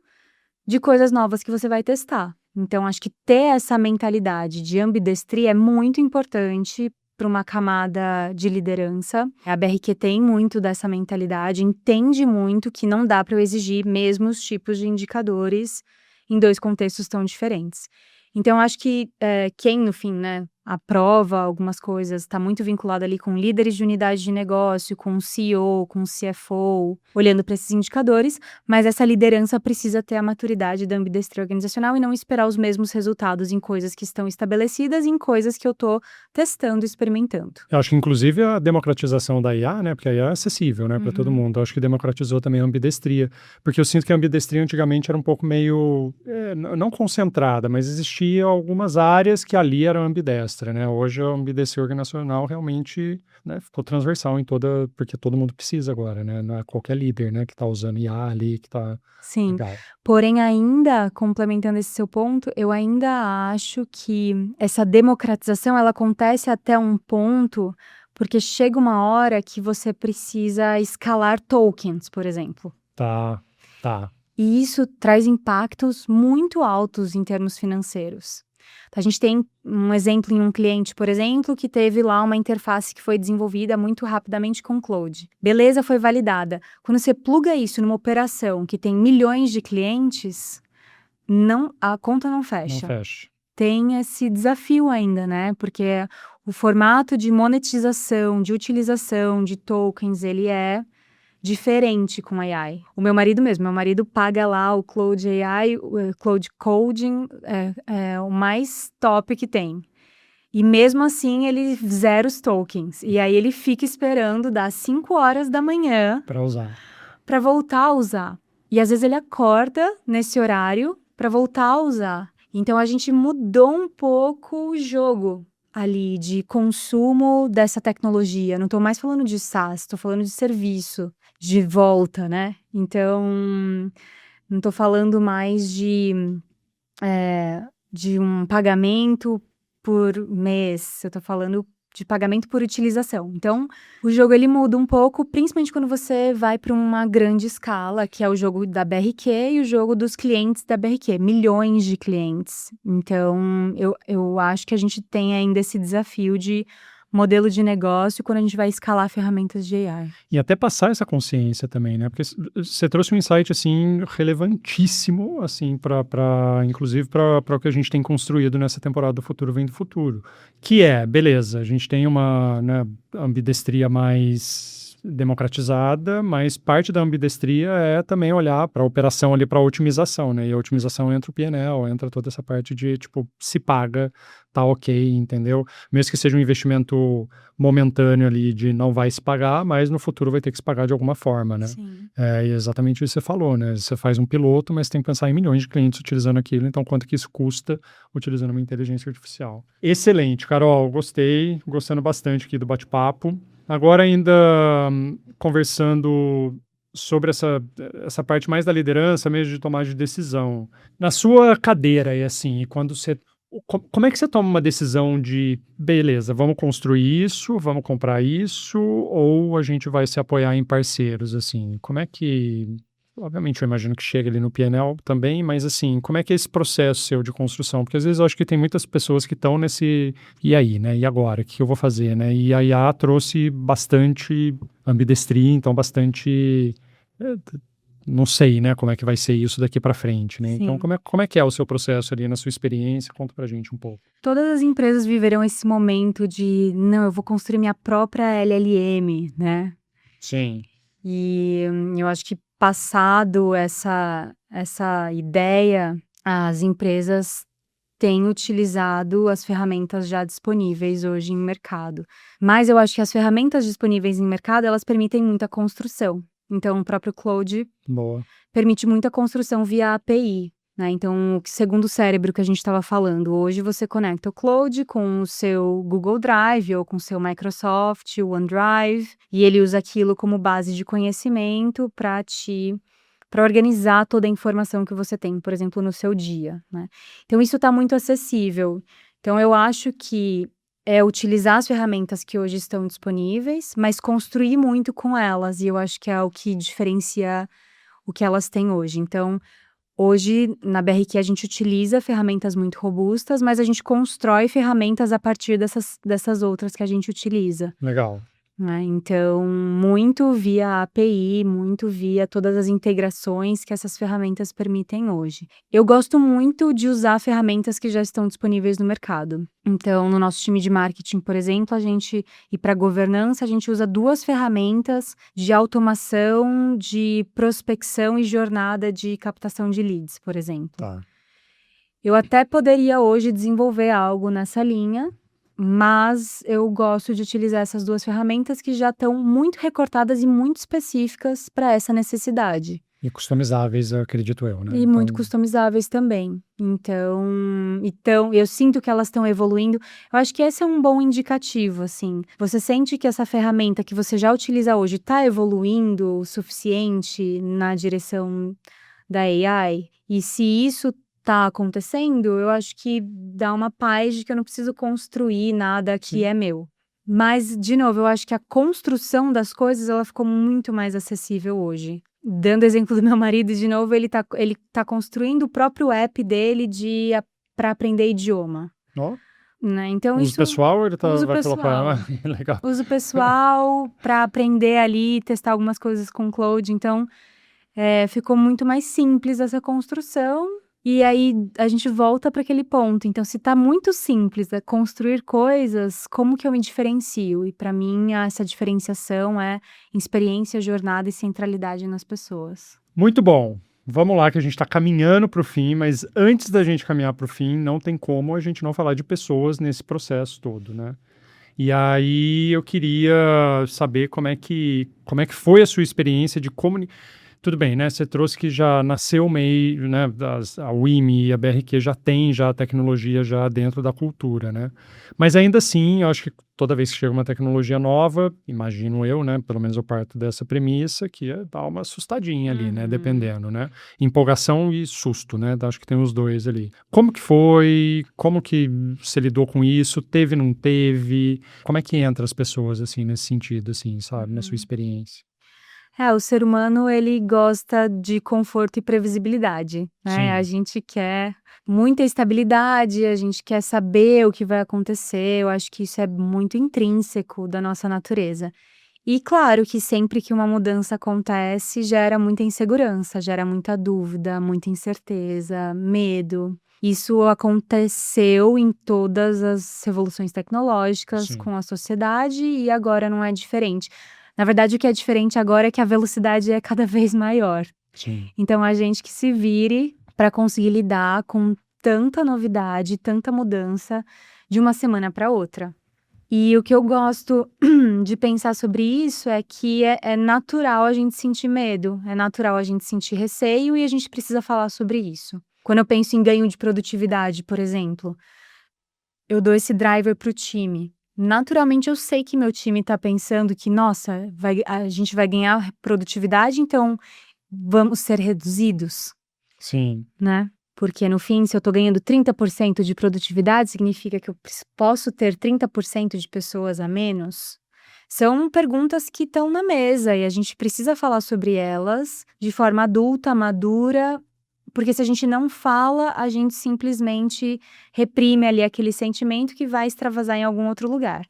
de coisas novas que você vai testar. Então, acho que ter essa mentalidade de ambidestria é muito importante para uma camada de liderança. A BRQ tem muito dessa mentalidade, entende muito que não dá para eu exigir mesmos tipos de indicadores em 2 contextos tão diferentes. Então, acho que quem, no fim, né, aprova algumas coisas, está muito vinculado ali com líderes de unidade de negócio, com o CEO, com o CFO, olhando para esses indicadores, mas essa liderança precisa ter a maturidade da ambidestria organizacional e não esperar os mesmos resultados em coisas que estão estabelecidas e em coisas que eu estou testando e experimentando. Eu acho que, inclusive, a democratização da IA, né, porque a IA é acessível, né, para todo mundo. Eu acho que democratizou também a ambidestria, porque eu sinto que a ambidestria antigamente era um pouco meio, não concentrada, mas existia algumas áreas que ali eram ambidestra, né? Hoje a ambidestria organizacional realmente, né, ficou transversal em toda, porque todo mundo precisa agora, né? Não é qualquer líder, né, que está usando IA ali, que está Sim, legal. porém ainda, complementando esse seu ponto, eu ainda acho que essa democratização, ela acontece até um ponto, porque chega uma hora que você precisa escalar tokens, por exemplo. Tá. E isso traz impactos muito altos em termos financeiros. A gente tem um exemplo em um cliente, por exemplo, que teve lá uma interface que foi desenvolvida muito rapidamente com Cloud. Beleza, foi validada. Quando você pluga isso numa operação que tem milhões de clientes, a conta não fecha. Não fecha. Tem esse desafio ainda, né? Porque o formato de monetização, de utilização de tokens, ele é diferente com AI. O meu marido paga lá o Cloud AI, o Cloud Coding, é o mais top que tem. E mesmo assim, ele zera os tokens. E aí ele fica esperando das 5 horas da manhã Para usar. para voltar a usar. E às vezes ele acorda nesse horário para voltar a usar. Então a gente mudou um pouco o jogo ali de consumo dessa tecnologia. Não estou mais falando de SaaS, estou falando de serviço, de volta, né? Então, não estou falando mais de um pagamento por mês, eu estou falando de pagamento por utilização. Então, o jogo ele muda um pouco, principalmente quando você vai para uma grande escala, que é o jogo da BRQ e o jogo dos clientes da BRQ, milhões de clientes. Então, eu acho que a gente tem ainda esse desafio de modelo de negócio quando a gente vai escalar ferramentas de AI. E até passar essa consciência também, né? Porque você trouxe um insight, assim, relevantíssimo, assim, inclusive para o que a gente tem construído nessa temporada do Futuro Vem do Futuro. Que é, beleza, a gente tem uma, né, ambidestria mais democratizada, mas parte da ambidestria é também olhar para a operação ali, para a otimização, né? E a otimização entra o P&L, entra toda essa parte de, tipo, se paga, tá ok, entendeu? Mesmo que seja um investimento momentâneo ali de não vai se pagar, mas no futuro vai ter que se pagar de alguma forma, né? Sim. É exatamente isso que você falou, né? Você faz um piloto, mas tem que pensar em milhões de clientes utilizando aquilo, então quanto que isso custa utilizando uma inteligência artificial. Excelente, Carol, gostando bastante aqui do bate-papo. Agora ainda conversando sobre essa parte mais da liderança, mesmo de tomar de decisão. Na sua cadeira, assim, quando você... Como é que você toma uma decisão de, beleza, vamos construir isso, vamos comprar isso, ou a gente vai se apoiar em parceiros, assim? Como é que... Obviamente, eu imagino que chega ali no P&L também, mas assim, como é que é esse processo seu de construção? Porque às vezes eu acho que tem muitas pessoas que estão nesse, e aí, né? E agora? O que eu vou fazer, né? E a IA trouxe bastante ambidestria, então bastante... não sei, né, como é que vai ser isso daqui para frente, né? Sim. Então, como é que é o seu processo ali, na sua experiência? Conta pra gente um pouco. Todas as empresas viverão esse momento de, não, eu vou construir minha própria LLM, né? Sim. E eu acho que passado essa ideia, as empresas têm utilizado as ferramentas já disponíveis hoje em mercado. Mas eu acho que as ferramentas disponíveis em mercado, elas permitem muita construção. Então, o próprio Cloud Boa. permite muita construção via API. Né? Então, segundo o cérebro que a gente estava falando, hoje você conecta o Cloud com o seu Google Drive ou com o seu Microsoft OneDrive, e ele usa aquilo como base de conhecimento para organizar toda a informação que você tem, por exemplo, no seu dia. Né? Então, isso está muito acessível. Então, eu acho que é utilizar as ferramentas que hoje estão disponíveis, mas construir muito com elas, e eu acho que é o que diferencia o que elas têm hoje. Então, Hoje, na BRQ, a gente utiliza ferramentas muito robustas, mas a gente constrói ferramentas a partir dessas outras que a gente utiliza. Legal. Né? Então, muito via API, muito via todas as integrações que essas ferramentas permitem hoje. Eu gosto muito de usar ferramentas que já estão disponíveis no mercado. Então, no nosso time de marketing, por exemplo, e para governança, a gente usa 2 ferramentas de automação, de prospecção e jornada de captação de leads, por exemplo. Tá. Eu até poderia hoje desenvolver algo nessa linha, mas eu gosto de utilizar essas 2 ferramentas que já estão muito recortadas e muito específicas para essa necessidade. E customizáveis, acredito eu, né? E muito customizáveis também. Então, eu sinto que elas estão evoluindo. Eu acho que esse é um bom indicativo, assim. Você sente que essa ferramenta que você já utiliza hoje está evoluindo o suficiente na direção da AI? E se isso tá acontecendo, eu acho que dá uma paz de que eu não preciso construir nada que é meu. Mas, de novo, eu acho que a construção das coisas, ela ficou muito mais acessível hoje. Dando exemplo do meu marido, de novo, ele tá construindo o próprio app dele para aprender idioma. Ó. Né? Então, Uso pessoal ou ele uso vai pessoal. colocar? Legal. Uso pessoal para aprender ali, testar algumas coisas com o Claude. Então, ficou muito mais simples essa construção. E aí a gente volta para aquele ponto. Então, se tá muito simples construir coisas, como que eu me diferencio? E para mim, essa diferenciação é experiência, jornada e centralidade nas pessoas. Muito bom. Vamos lá, que a gente está caminhando para o fim, mas antes da gente caminhar para o fim, não tem como a gente não falar de pessoas nesse processo todo, né? E aí eu queria saber como é que foi a sua experiência de comunicação. Tudo bem, né? Você trouxe que já nasceu meio, né? A WIMI e a BRQ já tem a tecnologia já dentro da cultura, né? Mas ainda assim, eu acho que toda vez que chega uma tecnologia nova, imagino eu, né? Pelo menos eu parto dessa premissa, que é dar uma assustadinha ali, né? Dependendo, né? Empolgação e susto, né? Acho que tem os dois ali. Como que foi? Como que você lidou com isso? Teve, não teve? Como é que entra as pessoas, assim, nesse sentido, assim, sabe? Na sua experiência? O ser humano, ele gosta de conforto e previsibilidade, né? Sim. A gente quer muita estabilidade, a gente quer saber o que vai acontecer. Eu acho que isso é muito intrínseco da nossa natureza. E claro que sempre que uma mudança acontece, gera muita insegurança, gera muita dúvida, muita incerteza, medo. Isso aconteceu em todas as revoluções tecnológicas, Sim. com a sociedade, e agora não é diferente. Na verdade, o que é diferente agora é que a velocidade é cada vez maior. Sim. Então, a gente que se vire para conseguir lidar com tanta novidade, tanta mudança de uma semana para outra. E o que eu gosto de pensar sobre isso é que é natural a gente sentir medo, é natural a gente sentir receio e a gente precisa falar sobre isso. Quando eu penso em ganho de produtividade, por exemplo, eu dou esse driver para o time. Naturalmente, eu sei que meu time está pensando que, nossa, a gente vai ganhar produtividade, então vamos ser reduzidos, Sim. né? Porque, no fim, se eu estou ganhando 30% de produtividade, significa que eu posso ter 30% de pessoas a menos? São perguntas que estão na mesa e a gente precisa falar sobre elas de forma adulta, madura, porque se a gente não fala, a gente simplesmente reprime ali aquele sentimento que vai extravasar em algum outro lugar.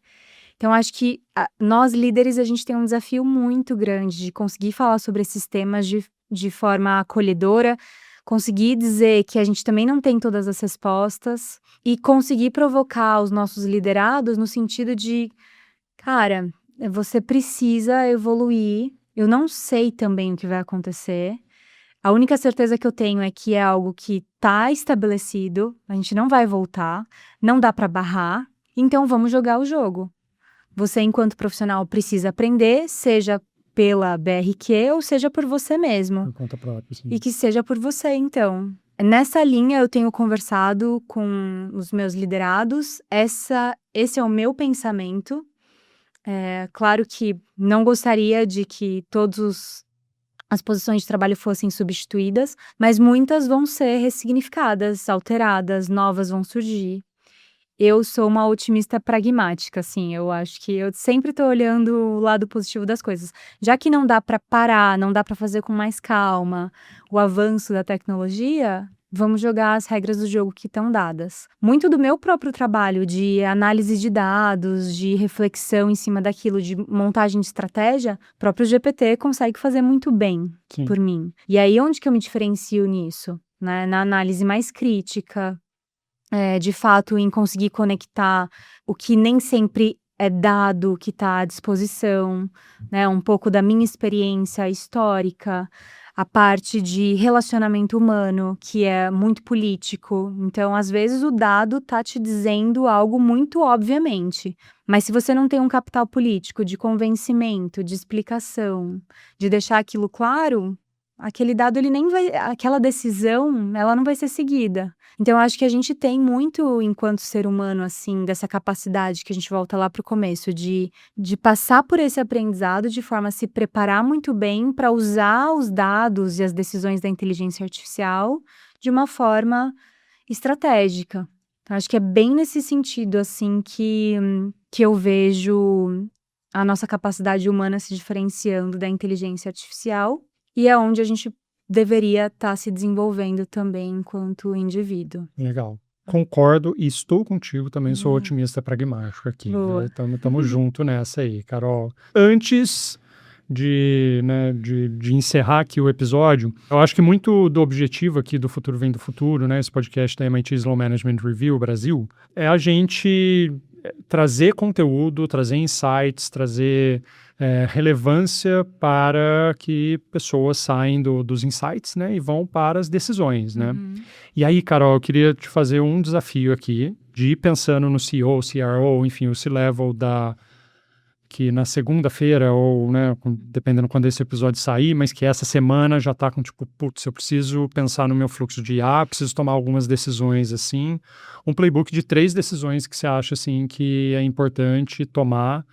Então, acho que nós, líderes, a gente tem um desafio muito grande de conseguir falar sobre esses temas de forma acolhedora, conseguir dizer que a gente também não tem todas as respostas e conseguir provocar os nossos liderados no sentido de, cara, você precisa evoluir, eu não sei também o que vai acontecer. A única certeza que eu tenho é que é algo que está estabelecido, a gente não vai voltar, não dá para barrar, então vamos jogar o jogo. Você, enquanto profissional, precisa aprender, seja pela BRQ ou seja por você mesmo. Por conta própria, sim. E que seja por você, então. Nessa linha, eu tenho conversado com os meus liderados, esse é o meu pensamento. Claro que não gostaria de que as posições de trabalho fossem substituídas, mas muitas vão ser ressignificadas, alteradas, novas vão surgir. eu sou uma otimista pragmática, assim, eu acho que eu sempre tô olhando o lado positivo das coisas. Já que não dá para parar, não dá para fazer com mais calma o avanço da tecnologia, vamos jogar as regras do jogo que estão dadas. Muito do meu próprio trabalho de análise de dados, de reflexão em cima daquilo, de montagem de estratégia, o próprio GPT consegue fazer muito bem por mim. E aí, onde que eu me diferencio nisso? Né? Na análise mais crítica, de fato, em conseguir conectar o que nem sempre é dado, que está à disposição, né? Um pouco da minha experiência histórica, a parte de relacionamento humano, que é muito político. Então, às vezes, o dado tá te dizendo algo muito obviamente. Mas se você não tem um capital político de convencimento, de explicação, de deixar aquilo claro, aquele dado, ele nem vai, aquela decisão, ela não vai ser seguida. Então, eu acho que a gente tem muito, enquanto ser humano, assim, dessa capacidade que a gente volta lá para o começo, de passar por esse aprendizado de forma a se preparar muito bem para usar os dados e as decisões da inteligência artificial de uma forma estratégica. Então, acho que é bem nesse sentido, assim, que eu vejo a nossa capacidade humana se diferenciando da inteligência artificial e é onde a gente deveria estar se desenvolvendo também enquanto indivíduo. Legal. Concordo e estou contigo, também sou otimista pragmático aqui. Estamos junto nessa aí, Carol. Antes de encerrar aqui o episódio, eu acho que muito do objetivo aqui do Futuro Vem do Futuro, né, esse podcast da MIT Sloan Management Review Brasil, é a gente trazer conteúdo, trazer insights, trazer relevância para que pessoas saem dos insights, né, e vão para as decisões, né? E aí, Carol, eu queria te fazer um desafio aqui, de ir pensando no CEO, CRO, enfim, o C-Level que na segunda-feira, ou, né, dependendo quando esse episódio sair, mas que essa semana já tá com, tipo, putz, eu preciso pensar no meu fluxo de IA, preciso tomar algumas decisões, assim. Um playbook de 3 decisões que você acha, assim, que é importante tomar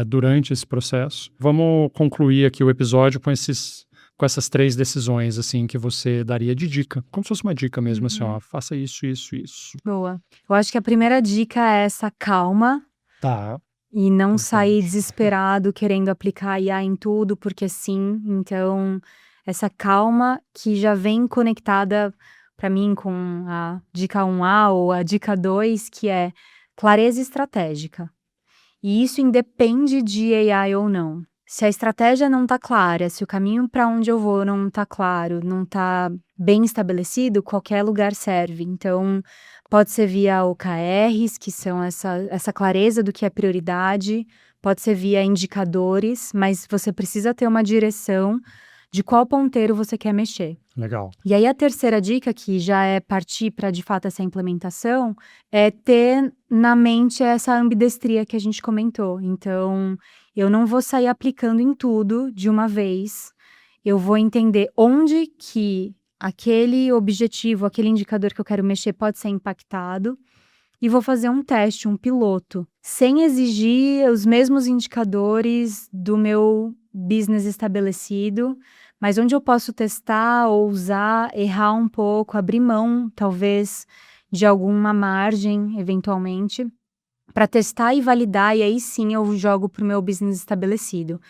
durante esse processo. Vamos concluir aqui o episódio com essas 3 decisões, assim, que você daria de dica. Como se fosse uma dica mesmo, assim, ó, faça isso, isso, isso. Boa. Eu acho que a primeira dica é essa calma. Tá. E não sair desesperado querendo aplicar IA em tudo, porque sim. Então, essa calma que já vem conectada para mim com a dica 1A ou a dica 2, que é clareza estratégica. E isso independe de AI ou não. Se a estratégia não está clara, se o caminho para onde eu vou não está claro, não está bem estabelecido, qualquer lugar serve. Então, pode ser via OKRs, que são essa clareza do que é prioridade, pode ser via indicadores, mas você precisa ter uma direção de qual ponteiro você quer mexer. Legal. E aí a terceira dica, que já é partir para de fato essa implementação, é ter na mente essa ambidestria que a gente comentou. Então, eu não vou sair aplicando em tudo de uma vez, eu vou entender onde que aquele objetivo, aquele indicador que eu quero mexer pode ser impactado e vou fazer um teste, um piloto, sem exigir os mesmos indicadores do meu business estabelecido, mas onde eu posso testar, ousar, errar um pouco, abrir mão, talvez, de alguma margem, eventualmente, para testar e validar, e aí sim eu jogo para o meu business estabelecido.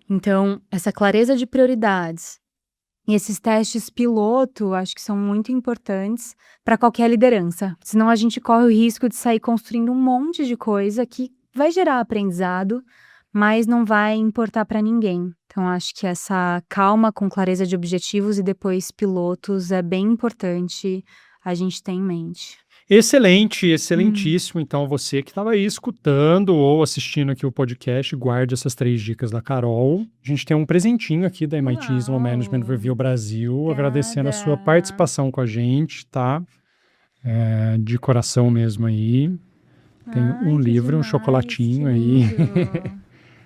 Então, essa clareza de prioridades e esses testes piloto, acho que são muito importantes para qualquer liderança. Senão a gente corre o risco de sair construindo um monte de coisa que vai gerar aprendizado, mas não vai importar para ninguém. Então, acho que essa calma com clareza de objetivos e depois pilotos é bem importante a gente ter em mente. Excelente, excelentíssimo. Então, você que estava aí escutando ou assistindo aqui o podcast, guarde essas 3 dicas da Carol. A gente tem um presentinho aqui da MIT Sloan Management Review Brasil, agradecendo a sua participação com a gente, tá? De coração mesmo aí. Tem um livro, um chocolatinho aí.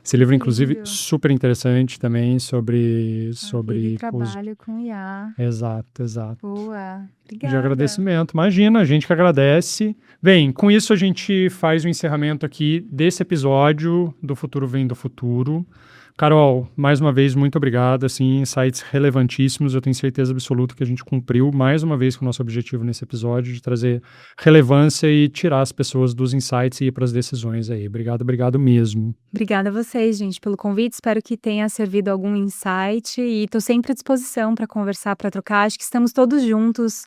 Esse livro, inclusive, super interessante também sobre trabalho com IA. Exato. Boa, obrigada. De agradecimento. Imagina, a gente que agradece. Bem, com isso a gente faz o encerramento aqui desse episódio do Futuro Vem do Futuro. Carol, mais uma vez, muito obrigado, assim, insights relevantíssimos, eu tenho certeza absoluta que a gente cumpriu mais uma vez com o nosso objetivo nesse episódio, de trazer relevância e tirar as pessoas dos insights e ir para as decisões aí. Obrigado mesmo. Obrigada a vocês, gente, pelo convite, espero que tenha servido algum insight e estou sempre à disposição para conversar, para trocar, acho que estamos todos juntos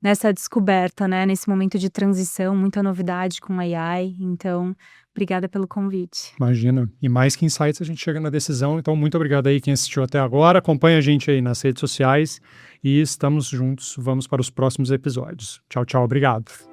nessa descoberta, né, nesse momento de transição, muita novidade com AI, então... Obrigada pelo convite. Imagina. E mais que insights a gente chega na decisão. Então, muito obrigado aí quem assistiu até agora. Acompanha a gente aí nas redes sociais e estamos juntos. Vamos para os próximos episódios. Tchau, tchau. Obrigado.